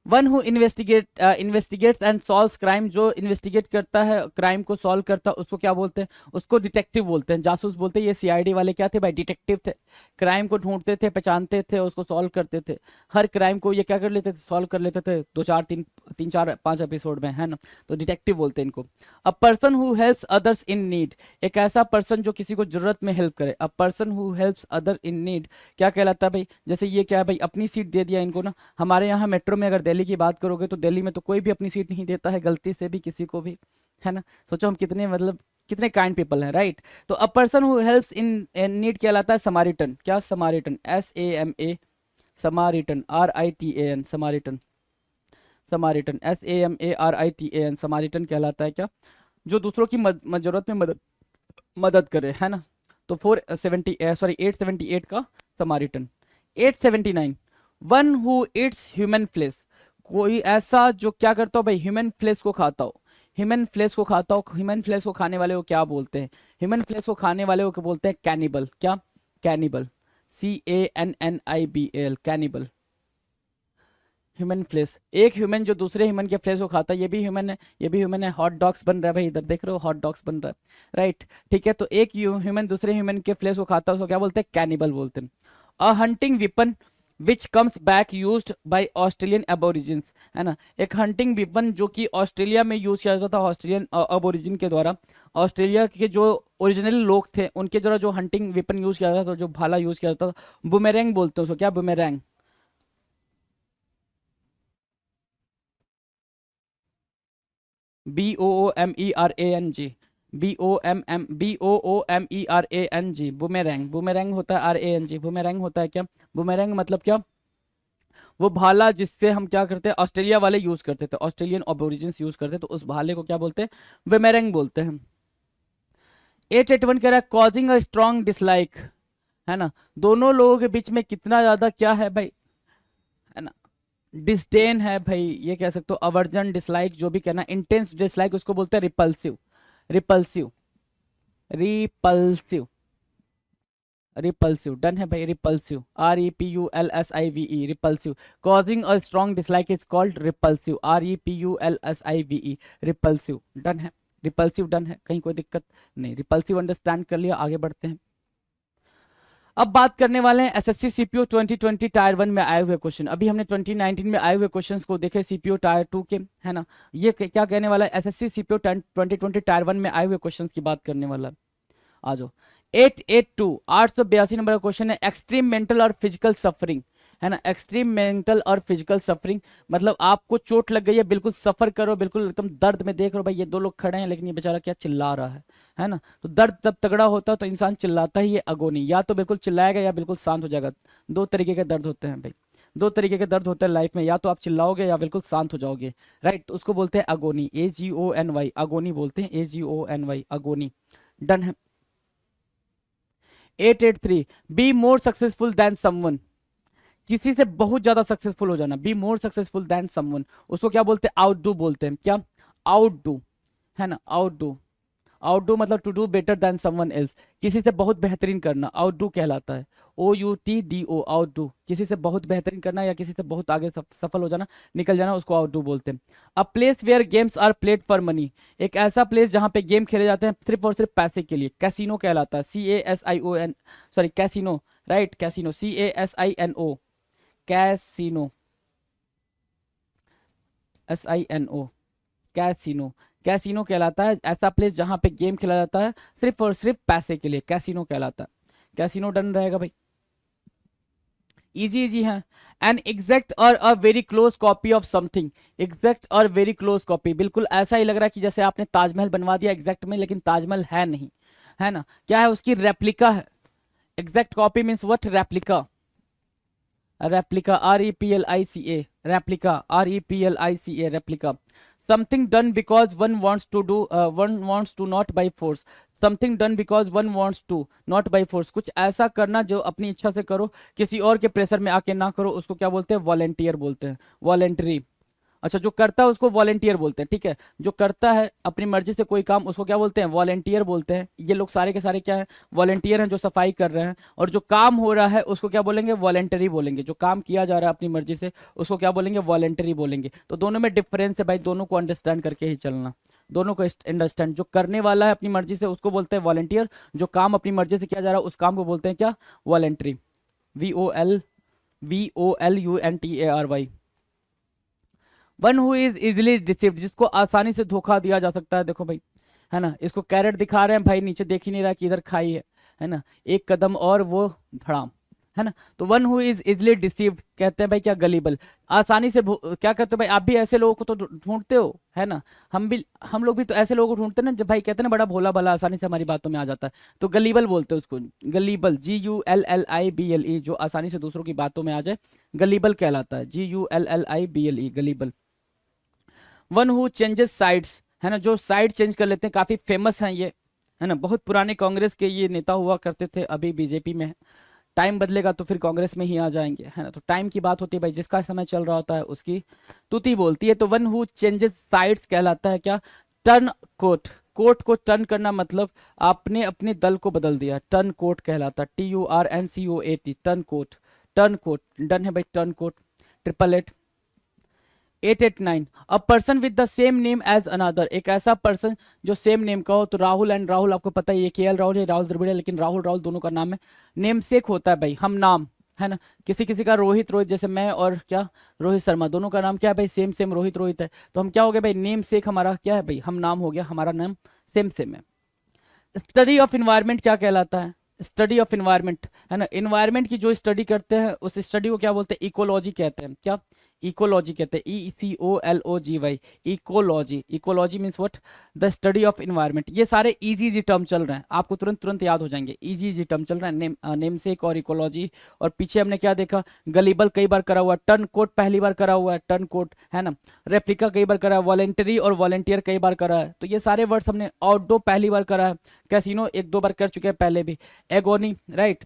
One who investigates and solves crime, जो इन्वेस्टिगेट करता है, क्राइम को सॉल्व करता है, उसको क्या बोलते हैं, उसको डिटेक्टिव बोलते हैं, जासूस बोलते हैं। ये CID वाले क्या थे भाई, डिटेक्टिव थे, क्राइम को ढूंढते थे, पहचानते थे, उसको सॉल्व करते थे। हर क्राइम को ये क्या कर लेते थे, सॉल्व कर लेते थे, 2 4 3 4 5 एपिसोड में, है ना। तो डिटेक्टिव बोलते हैं इनको। अ person who helps others in need, एक ऐसा पर्सन जो किसी को जरूरत में हेल्प करे। अ person who helps other in need क्या कहलाता है भाई, जैसे ये क्या है भाई, अपनी सीट दे दिया इनको ना। हमारे यहाँ मेट्रो में अगर दिल्ली की बात करोगे तो दिल्ली में तो कोई भी अपनी सीट नहीं देता है गलती से भी किसी को भी, है ना। सोचो हम कितने, मतलब कितने काइंड पीपल हैं, राइट। तो अ person who helps in need कहलाता है समारिटन। क्या, Samaritan, SAMA, Samaritan, RITAN, Samaritan, Samaritan, SAMARITAN, Samaritan कहलाता है क्या, जो दूसरों की जरूरत में मदद मदद करे, है ना। तो 878 का Samaritan. 879, one who eats human flesh, कोई ऐसा जो क्या करता हो भाई, ह्यूमन फ्लेश को खाता हो, ह्यूमन फ्लेश को खाता हो। ह्यूमन फ्लेश को खाने वाले को क्या बोलते हैं, ह्यूमन फ्लेश को खाने वाले को बोलते हैं कैनिबल। क्या, cannibal, CANNIBAL, cannibal. Human flesh, एक ह्यूमन जो दूसरे ह्यूमन के फ्लेश को खाता है, ये भी ह्यूमन है, ये भी ह्यूमन है। हॉट डॉग्स बन रहा है भाई, इधर देख रहे हो, हॉट डॉग्स बन रहा है, राइट, ठीक है। तो एक ह्यूमन दूसरे ह्यूमन के फ्लेश को खाता है, उसको क्या बोलते हैं, कैनिबल बोलते हैं। अ hunting weapon which comes back used by Australian Aborigines, है ना। एक हंटिंग वेपन जो कि ऑस्ट्रेलिया में यूज किया जाता था ऑस्ट्रेलियन एबोरिजिन के द्वारा, ऑस्ट्रेलिया के जो ओरिजिनल लोग थे उनके द्वारा जो हंटिंग वेपन यूज किया जाता था, जो भाला यूज किया जाता था, बुमेरैंग बोलते हैं उसको। क्या, बुमेरैंग, BOOMERANG, BOOMERANG, बुमेरैंग, बुमेरैंग होता है RANG, बुमेरैंग होता है क्या, बुमेरैंग मतलब क्या, वो भाला जिससे हम क्या करते हैं, ऑस्ट्रेलिया वाले यूज करते थे, ऑस्ट्रेलियन ओरिजिन्स यूज करते, तो उस भाले को क्या बोलते हैं, बुमेरैंग बोलते हैं। 881 कह रहा है कॉजिंग अ स्ट्रॉन्ग डिसलाइक, है ना, दोनों लोगों के बीच में कितना ज्यादा क्या है भाई, है ना, डिस्डेन है भाई, ये कह सकते हो, अवर्जन, डिसलाइक, जो भी कहना, इंटेंस डिसलाइक उसको बोलते हैं repulsive, repulsive, repulsive, repulsive, done है भाई, repulsive, REPULSIVE, repulsive, causing a strong dislike is called repulsive, REPULSIVE, repulsive, done है, रिपल्सिव डन है, कहीं कोई दिक्कत नहीं, रिपल्सिव अंडरस्टैंड कर लिया, आगे बढ़ते हैं। अब बात करने वाले हैं एसएससी सीपीओ 2020 टायर 1 में आए हुए क्वेश्चन। अभी हमने 2019 में आए हुए क्वेश्चंस को देखे सीपीओ टायर 2 के, है ना। ये क्या कहने वाला है, एसएससी सीपीओ 2020 टायर 1 में आए हुए क्वेश्चंस की बात करने वाला है। आ जाओ, 882 नंबर का क्वेश्चन है, एक्सट्रीम मेंटल और फिजिकल सफरिंग, है ना। एक्सट्रीम मेंटल और फिजिकल सफरिंग मतलब आपको चोट लग गई है, बिल्कुल सफर करो, बिल्कुल एकदम दर्द में, देख रहे हो भाई ये दो लोग खड़े हैं लेकिन ये बेचारा क्या चिल्ला रहा है ना। तो दर्द तब तगड़ा होता है तो इंसान चिल्लाता ही है, अगोनी, या तो बिल्कुल चिल्लाएगा या बिल्कुल शांत हो जाएगा। दो तरीके के दर्द होते हैं भाई, दो तरीके के दर्द होते हैं लाइफ में, या तो आप चिल्लाओगे या बिल्कुल शांत हो जाओगे, राइट। तो उसको बोलते हैं अगोनी, AGONY, अगोनी बोलते हैं, AGONY, अगोनी, डन है। 883, be more successful than someone, किसी से बहुत ज्यादा सक्सेसफुल हो जाना, be more successful than someone, उसको क्या बोलते हैं, आउटडू बोलते हैं, क्या, आउटडू, है ना, आउटडू, आउटडू मतलब to do better than someone else, किसी से बहुत बेहतरीन करना, आउटडू कहलाता है, OUTDO, आउटडू, किसी से बहुत बेहतरीन करना या किसी से बहुत आगे सफल हो जाना, निकल जाना, उसको आउटडू बोलते हैं। A place where games are played for money, एक ऐसा प्लेस जहां पे गेम खेले जाते हैं सिर्फ और सिर्फ पैसे के लिए, कैसीनो कहलाता है, CASION, sorry casino, right, casino, CASINO, casino, SINO, casino, casino कहलाता है ऐसा प्लेस जहां पे गेम खेला जाता है सिर्फ और सिर्फ पैसे के लिए, कैसीनो कहलाता है। कैसीनो डन रहेगा भाई, इजी इजी है। एन एग्जैक्ट और a very close copy of something, exact और वेरी क्लोज कॉपी, बिल्कुल ऐसा ही लग रहा है कि जैसे आपने ताजमहल बनवा दिया एग्जैक्ट में, लेकिन ताजमहल है नहीं, है ना। क्या है, उसकी रेप्लिका है। Exact copy means what, replica, replica, REPLICA, replica, REPLICA, replica. Something done because one wants to do, one wants to not by force, something done because one wants to not by force, कुछ ऐसा करना जो अपनी इच्छा से करो, किसी और के प्रेशर में आके ना करो, उसको क्या बोलते हैं, वॉलेंटियर बोलते हैं, वॉलेंटरी। अच्छा, जो करता है उसको वॉलेंटियर बोलते हैं, ठीक है। जो करता है अपनी मर्जी से कोई काम, उसको क्या बोलते हैं, वॉलेंटियर बोलते हैं। ये लोग सारे के सारे क्या है, वॉलेंटियर हैं, जो सफाई कर रहे हैं। और जो काम हो रहा है उसको क्या बोलेंगे, वॉलेंटरी बोलेंगे। जो काम किया जा रहा है अपनी मर्जी से उसको क्या बोलेंगे, वॉलेंटरी बोलेंगे। तो दोनों में डिफरेंस है भाई, दोनों को अंडरस्टैंड करके ही चलना, दोनों को अंडरस्टैंड। जो करने वाला है अपनी मर्जी से उसको बोलते हैं वॉलेंटियर, जो काम अपनी मर्जी से किया जा रहा है उस काम को बोलते हैं क्या, voluntary, VOLUNTARY। One who is easily deceived, जिसको आसानी से धोखा दिया जा सकता है, देखो भाई, है ना। इसको कैरेट दिखा रहे हैं भाई, नीचे देख ही नहीं रहा कि इधर खाई है ना, एक कदम और वो धड़ाम, है ना। तो one who is easily deceived कहते हैं भाई क्या, गलीबल, आसानी से क्या करते हो भाई, आप भी ऐसे लोगों को तो ढूंढते हो, है ना। हम लोग भी तो ऐसे लोगों को ढूंढते हैं ना, जब भाई कहते हैं ना बड़ा भोला भला आसानी से हमारी बातों में आ जाता है, तो गलीबल बोलते हैं उसको, गलीबल, GULLIBLE, जो आसानी से दूसरों की बातों में आ जाए, गलीबल कहलाता है, GULLIBLE, gullible. One who changes sides, है ना, जो साइड चेंज कर लेते हैं, काफी फेमस हैं ये, है ना। बहुत पुराने कांग्रेस के ये नेता हुआ करते थे, अभी बीजेपी में है। टाइम बदलेगा तो फिर कांग्रेस में ही आ जाएंगे, है ना। तो टाइम की बात होती है भाई, जिसका समय चल रहा होता है उसकी तुति बोलती है। तो वन हु चेंजेस साइड्स कहलाता है क्या, टर्न कोट, कोट को टर्न करना मतलब आपने अपने दल को बदल दिया, टर्न कोट कहलाता है, TURNCOAT, turn coat, turn coat, done है भाई, turn coat. 888, 889, a person with the same name as another, एक ऐसा पर्सन जो सेम नेम का हो। तो राहुल एंड राहुल, आपको पता है ये KL राहुल है, राहुल द्रविड़ है, लेकिन राहुल राहुल दोनों का नाम है, नेम सेक होता है भाई, हम नाम, है ना। किसी किसी का रोहित रोहित, जैसे मैं और क्या, रोहित शर्मा, दोनों का नाम क्या है भाई, सेम सेम, रोहित रोहित है। तो हम क्या हो गए भाई, नेम सेक हमारा क्या है भाई, हम नाम हो गया, हमारा नाम सेम सेम है। स्टडी ऑफ इन्वायरमेंट क्या कहलाता है, स्टडी ऑफ इन्वायरमेंट, है ना। इन्वायरमेंट की जो स्टडी करते हैं उस स्टडी को क्या बोलते हैं, इकोलॉजी कहते हैं, क्या, इकोलॉजी कहते हैं, ECOLOGY, ecology. Ecology means what, the study of environment. ये सारे इजी इजी टर्म चल रहे हैं, आपको तुरंत तुरंत याद हो जाएंगे, इजी इजी टर्म चल रहे हैं, नेमसेक और इकोलॉजी। और पीछे हमने क्या देखा, गलीबल कई बार करा हुआ है, टर्न कोट पहली बार करा हुआ है, टर्न कोट, है ना। रेप्लिका कई बार करा है, वॉलेंटरी और वॉलेंटियर कई बार करा है। तो ये सारे वर्ड्स हमने, आउटडो पहली बार करा है, कैसीनो एक दो बार कर चुके हैं पहले भी, एगोनी, राइट।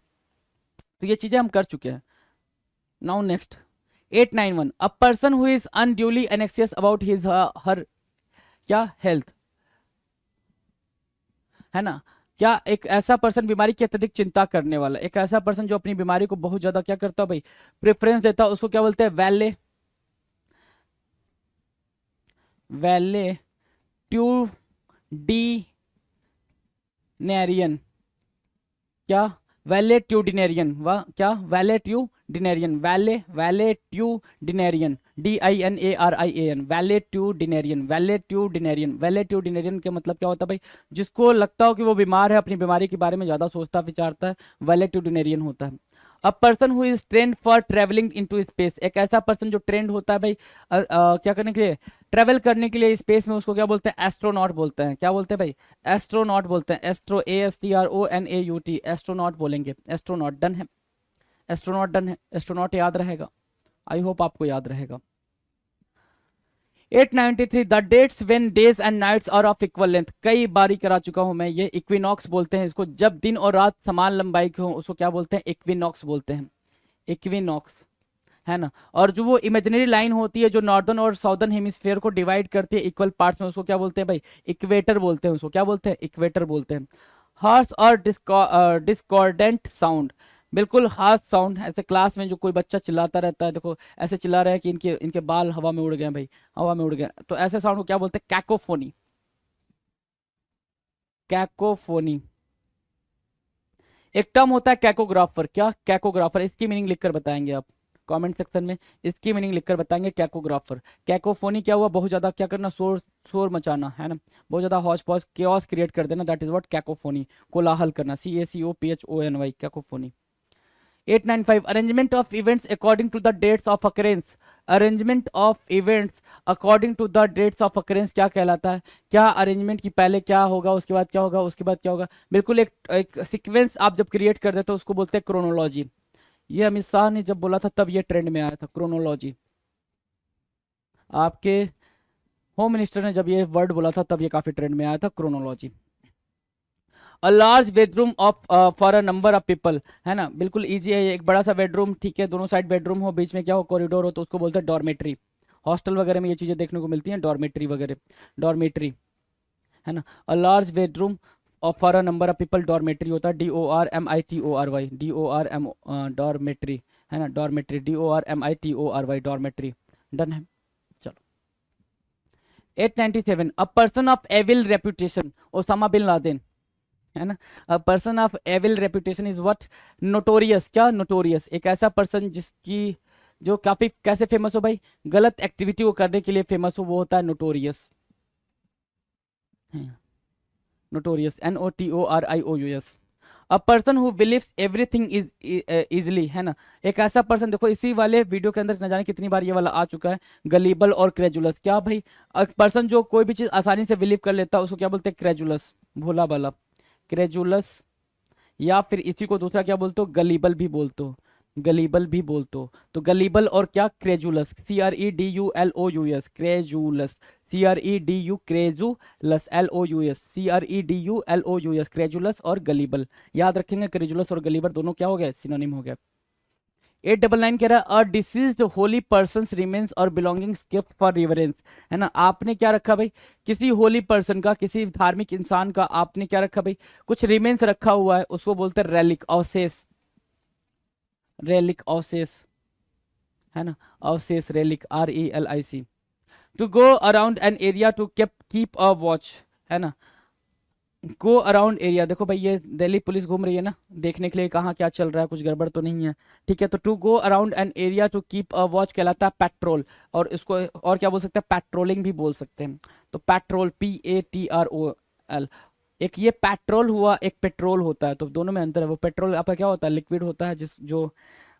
तो ये चीजें हम कर चुके हैं। Now next, 891 a person who is unduly एनेक्सियस about his her क्या हेल्थ, है ना। क्या एक ऐसा पर्सन बीमारी की अत्यधिक चिंता करने वाला, एक ऐसा पर्सन जो अपनी बीमारी को बहुत ज्यादा क्या करता है भाई, प्रेफरेंस देता है, उसको क्या बोलते हैं, वैले वैलेट्यूडिनेरियन, क्या वैलेट्यूडिनेरियन, वाह क्या वैलेट्यूडिनेरियन, वैलेट्यूडिनेरियन DINARIAN, वैलेट्यूडिनेरियन, वैलेट्यूडिनेरियन, वैलेट्यूडिनेरियन के मतलब क्या होता है भाई, जिसको लगता हो कि वो बीमार है, अपनी बीमारी के बारे में ज्यादा सोचता विचारता है, वैलेट्यूडिनेरियन होता है। अ person who is trend for travelling into space, एक ऐसा पर्सन जो ट्रेंड होता है भाई क्या करने के लिए, ट्रेवल करने के लिए स्पेस में, उसको क्या बोलते हैं, एस्ट्रोनॉट बोलते हैं। क्या बोलते हैं भाई, एस्ट्रोनॉट बोलते हैं, एस्ट्रो ASTRONAUT, एस्ट्रोनॉट बोलेंगे, एस्ट्रोनॉट। डन है, एस्ट्रोनॉट डन है, एस्ट्रोनॉट याद रहेगा, आई होप आपको याद रहेगा। 893 the dates when days and nights are of equal length, कई बारी करा चुका हूं मैं ये, इक्विनॉक्स बोलते हैं इसको, जब दिन और रात समान लंबाई के हो उसको क्या बोलते हैं, इक्विनॉक्स बोलते हैं, इक्विनॉक्स, है ना। और जो वो इमेजिनरी लाइन होती है जो नॉर्दर्न और साउदर्न हेमिस्फेयर को डिवाइड करती है इक्वल पार्ट्स में, उसको क्या बोलते हैं भाई, इक्वेटर बोलते हैं, उसको क्या बोलते हैं, इक्वेटर बोलते हैं। हार्श और डिस्कॉर्डेंट साउंड, बिल्कुल हार्श साउंड, ऐसे क्लास में जो कोई बच्चा चिल्लाता रहता है, देखो ऐसे चिल्ला रहे हैं कि इनके इनके बाल हवा में उड़ गए भाई, हवा में उड़ गए, तो ऐसे साउंड को क्या बोलते हैं, कैकोफोनी, कैकोफोनी। एक टर्म होता है कैकोग्राफर, क्या कैकोग्राफर, इसकी मीनिंग लिखकर बताएंगे आप कमेंट सेक्शन में, इसकी मीनिंग लिखकर बताएंगे कैकोग्राफर। कैकोफोनी क्या हुआ, बहुत ज्यादा क्या करना, शोर शोर मचाना, है ना, बहुत ज्यादा हौच पौच केओस क्रिएट कर देना, दैट इज व्हाट कैकोफोनी, कोलाहल करना, CACOPHONY, cacophony. 895 arrangement of events according to the dates of occurrence, arrangement of events according to the dates of occurrence क्या कहलाता है, क्या अरेंजमेंट की पहले क्या होगा, उसके बाद क्या होगा, उसके बाद क्या होगा, बिल्कुल एक सीक्वेंस आप जब क्रिएट कर देते हो उसको बोलते हैं क्रोनोलॉजी। ये अमित शाह ने जब बोला था तब ये ट्रेंड में आया था, क्रोनोलॉजी। आपके होम मिनिस्टर ने जब ये वर्ड बोला था तब ये काफी ट्रेंड में आया था, chronology. A large bedroom of for a number of people, है ना, बिल्कुल इजी है, एक बड़ा सा बेडरूम, ठीक है, दोनों साइड बेडरूम हो, बीच में क्या हो, कॉरिडोर हो, तो उसको बोलते हैं डॉर्मेट्री। हॉस्टल वगैरह में ये चीजें देखने को मिलती हैं, डॉर्मेट्री वगैरह, डॉर्मेट्री, है ना। A large bedroom of for a number of people, dormitory होता है, DORMITORY, DORM, डॉर्मेट्री, है ना, डॉर्मेट्री, DORMITORY, डॉर्मेट्री। डन है, चलो। 897 a person of evil reputation, Osama bin Laden, है ना। A person of evil reputation is what, notorious, क्या नोटोरियस, एक ऐसा पर्सन जिसकी जो काफी कैसे फेमस हो भाई, गलत एक्टिविटी को करने के लिए फेमस हो, वो होता है notorious, notorious, NOTORIOUS। A person who believes everything is easily, है ना, एक ऐसा पर्सन, देखो इसी वाले वीडियो के अंदर न जाने कितनी बार ये वाला आ चुका है, गलीबल और क्रेजुलस, क्या भाई, एक पर्सन जो कोई भी चीज आसानी से बिलीव कर लेता है उसको क्या बोलते हैं, क्रेजुलस, भोला बाला, क्रेजुलस। या फिर इसी को दूसरा क्या बोलते हो, गलीबल भी बोलते हो, गलीबल भी बोलते हो, तो गलीबल और क्या, क्रेजुलस, CREDULOUS, क्रेजुलस, CREDU, क्रेजुलस, LOUS, CREDULOUS, क्रेजुलस और गलीबल, याद रखेंगे, क्रेजुलस और गलीबल दोनों क्या हो गए, सिनोनिम हो गए। 899 कह रहा है अ डिसीज्ड होली पर्सन रिमेन्स और बिलोंगिंग्स केप्ट फॉर रिवरेंस, है ना, आपने क्या रखा भाई, किसी होली पर्सन का, किसी धार्मिक इंसान का आपने क्या रखा भाई, कुछ रिमेन्स रखा हुआ है, उसको बोलते हैं रेलिक, अवशेष, रेलिक अवशेष, है ना, अवशेष, relic, RELIC। To go around an area to keep a watch, है ना, गो अराउंड एरिया, देखो भाई ये दिल्ली पुलिस घूम रही है ना, देखने के लिए कहाँ क्या चल रहा है, कुछ गड़बड़ तो नहीं है, ठीक है, तो to go around an area to keep a watch कहलाता है पेट्रोल, और इसको और क्या बोल सकते हैं, पेट्रोलिंग भी बोल सकते हैं, तो पेट्रोल, PATROL। एक ये पेट्रोल हुआ, एक पेट्रोल होता है, तो दोनों में अंतर है, वो पेट्रोल आपका क्या होता है, लिक्विड होता है, जो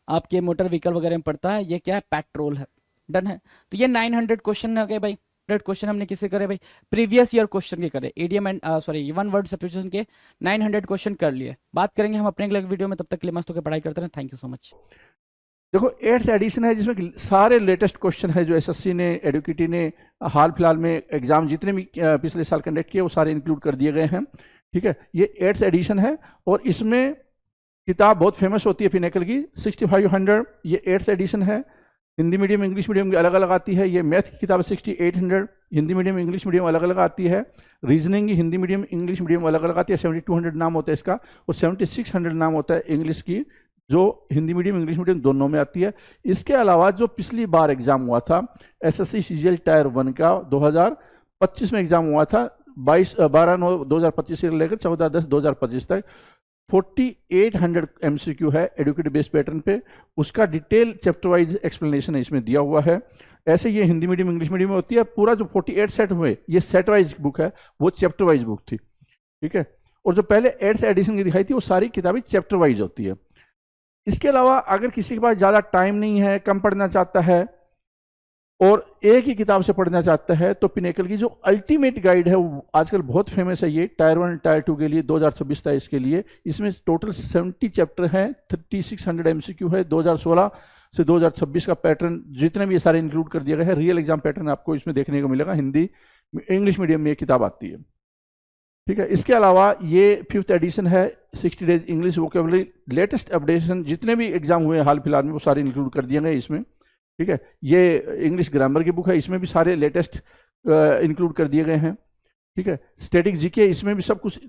आपके मोटर व्हीकल वगैरह में पड़ता है, ये क्या है, पेट्रोल है। डन है, तो ये 900 क्वेश्चन हो गए भाई, 100 क्वेश्चन हमने किसे करे भाई, प्रीवियस ईयर क्वेश्चन के करे, EDM and sorry one word substitution के 900 क्वेश्चन कर लिए, बात करेंगे हम अपने अगले वीडियो में, तब तक के लिए मस्त होकर पढ़ाई करते रहें, थैंक यू सो मच। देखो 8th एडिशन है जिसमें सारे लेटेस्ट क्वेश्चन है जो एसएससी ने, एडुकेटी ने हाल फिलहाल में एग्जाम जितने भी पिछले साल कंडक्ट किए वो सारे इंक्लूड कर दिए गए हैं, ठीक है, ये 8th एडिशन है, और इसमें किताब बहुत फेमस होती है पिनेकल की 6500, ये 8th एडिशन है, हिंदी मीडियम इंग्लिश मीडियम की अलग अलग आती है। ये मैथ की किताब 6800 हिंदी मीडियम इंग्लिश मीडियम अलग अलग आती है। रीजनिंग की हिंदी मीडियम इंग्लिश मीडियम अलग अलग आती है, 7200 नाम होता है इसका, और 7600 नाम होता है इंग्लिश की, जो हिंदी मीडियम इंग्लिश मीडियम दोनों में आती है। इसके अलावा जो पिछली बार एग्जाम हुआ था एसएससी सीजीएल टायर 1 का 2025 में एग्जाम हुआ था, 12/9/2025 से लेकर 14/10/2025 तक 4800 MCQ है एडुकेटिव बेस्ड पैटर्न पे, उसका डिटेल चैप्टर वाइज एक्सप्लेनेशन इसमें दिया हुआ है। ऐसे ये हिंदी मीडियम इंग्लिश मीडियम में होती है। पूरा जो 48 सेट हुए ये सेट वाइज बुक है, वो चैप्टर वाइज बुक थी, ठीक है। और जो पहले 8th एडिशन की दिखाई थी वो सारी किताबें चैप्टर वाइज होती है। इसके अलावा अगर किसी के पास ज़्यादा टाइम नहीं है, कम पढ़ना चाहता है और एक ही किताब से पढ़ना चाहता है, तो पिनेकल की जो अल्टीमेट गाइड है वो आजकल बहुत फेमस है, ये टायर 1 टायर 2 के लिए 2026-23 के लिए। इसमें टोटल 70 चैप्टर हैं, 3600 MCQ है, 2016 से 2026 का पैटर्न जितने भी ये सारे इंक्लूड कर दिए गए हैं। रियल एग्जाम पैटर्न आपको इसमें देखने को मिलेगा। हिंदी इंग्लिश मीडियम में ये किताब आती है, ठीक है। इसके अलावा ये 5th एडिशन है, 60 days English vocabulary, latest updation जितने भी एग्जाम हुए हाल फिलहाल में वो सारे इंक्लूड कर दिए गए इसमें, ठीक है। ये इंग्लिश ग्रामर की बुक है, इसमें भी सारे लेटेस्ट इंक्लूड कर दिए गए हैं, ठीक है। स्टैटिक जीके इसमें भी सब कुछ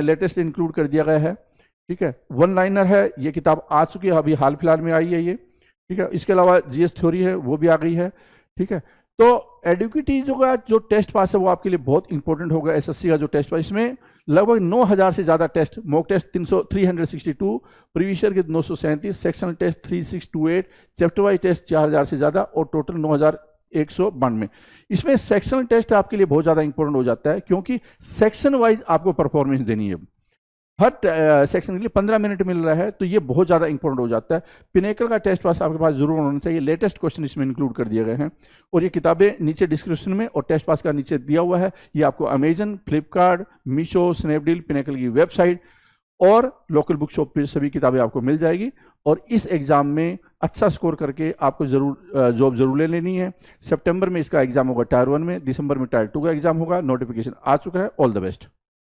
लेटेस्ट इंक्लूड कर दिया गया है, ठीक है। वन लाइनर है, ये किताब आ चुकी है, अभी हाल फिलहाल में आई है ये, ठीक है। इसके अलावा जीएस थ्योरी है वो भी आ गई है, ठीक है। तो एडुकेटी जो टेस्ट पास है वो आपके लिए बहुत इंपॉर्टेंट होगा। एसएससी का जो टेस्ट पास, इसमें लगभग 9000 से ज़्यादा test, mock test 362, previous year के 937, sectional test 3628, chapter wise test 4000 से ज़्यादा और टोटल 9192। इसमें सेक्शनल टेस्ट आपके लिए बहुत ज़्यादा इंपॉर्टेंट हो जाता है, क्योंकि सेक्शन वाइज आपको परफॉर्मेंस देनी है। हर सेक्शन के लिए 15 मिनट मिल रहा है, तो ये बहुत ज़्यादा इंपॉर्टेंट हो जाता है। पिनेकल का टेस्ट पास आपके पास जरूर होना चाहिए। लेटेस्ट क्वेश्चन इसमें इंक्लूड कर दिए गए हैं और ये किताबें नीचे डिस्क्रिप्शन में और टेस्ट पास का नीचे दिया हुआ है। ये आपको Amazon, Flipkart, Meesho, Snapdeal, pinnacle की वेबसाइट और लोकल बुक शॉप पे सभी किताबें आपको मिल जाएगी। और इस एग्ज़ाम में अच्छा स्कोर करके आपको जॉब जरूर ले लेनी है। सितंबर में इसका एग्जाम होगा टायर 1 में, दिसंबर में टायर 2 का एग्जाम होगा। नोटिफिकेशन आ चुका है। All the best.